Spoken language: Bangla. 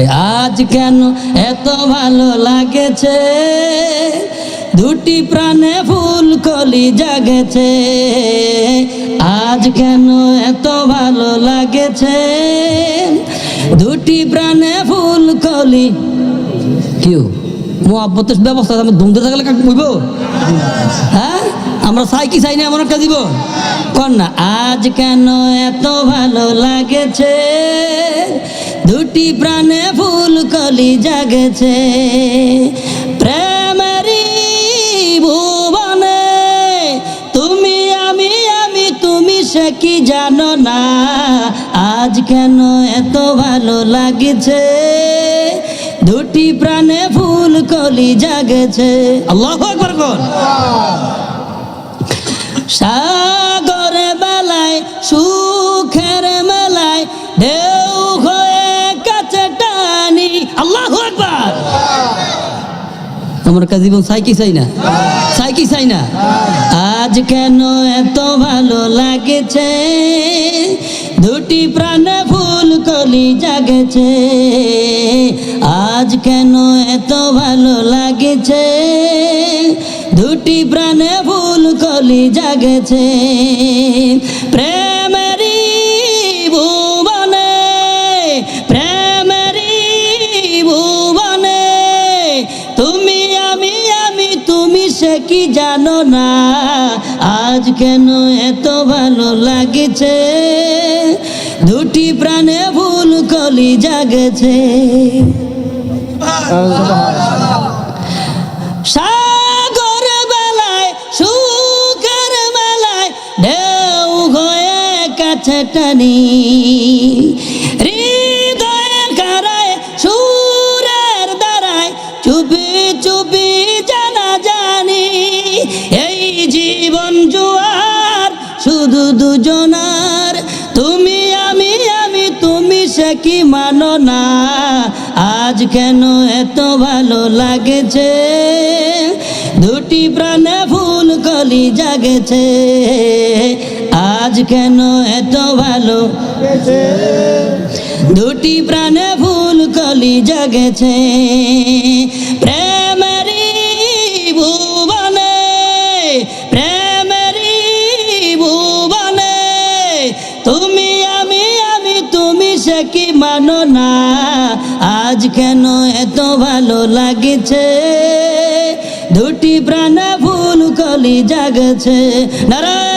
আজ কেন এত ভালো লাগেছে, দুটি প্রাণে ফুল কলি জাগেছে। আজ কেন এত ভালো লাগেছে, দুটি প্রাণে ফুল কলি। কেউ মোহাব্বতের ব্যবস্থা আমি ধুমতে থাকলে কাকে বইব? হ্যাঁ, আমরা চাই কি চাই না এমন একটা দিব কর না। আজ কেন এত ভালো লাগেছে, দুটি প্রাণে ফুল কলি জাগেছে। প্রেমেরই ভুবনে তুমি আমি তুমি সে কি জানো না। আজ কেন এত ভালো লাগছে, দুটি প্রাণে ফুল কলি জাগেছে। আল্লাহু আকবার কর। সাগরে বেলায় সুখের মেলায় ঢেউ হয়ে কাছে টানি। আল্লাহু আকবার। আমার কাছে জীবন চাই কি চাই না, চাই কি চাই না। আজ কেন এত ভালো লাগেছে, দুটি প্রাণে ফুল কলি জাগেছে। আজ কেন এত ভালো লাগেছে, দুটি প্রাণে ফুল কলি জাগেছে। প্রেমেরই ভুবনে প্রেমেরই ভুবনে তুমি আমি তুমি সে কি জানো না। আজ কেন এত ভালো লাগছে, দুটি প্রাণে ফুল কলি জাগেছে। সাগর বেলায় সুখের মেলায় ঢেউ হয়ে কাছে টানি, হৃদয়ে কারায় সুরের দ্বারায় চুপি চুপি জানা জানি। এই জীবন জুয়ার শুধু দুজনার, তুমি আমি তুমি সে কি মানো না। আজ কেন এত ভালো লাগছে, দুটি প্রাণে ফুল কলি জাগেছে। আজ কেন এত ভালো, দুটি প্রাণে ফুল কলি জাগেছে। প্রেমেরই ভুবনে প্রেমেরই ভুবনে তুমি আমি তুমি সে কি মানো না। আজ কেন এত ভালো লাগছে, দুটি প্রাণে ফুল কলি জাগেছে। নারায়ণ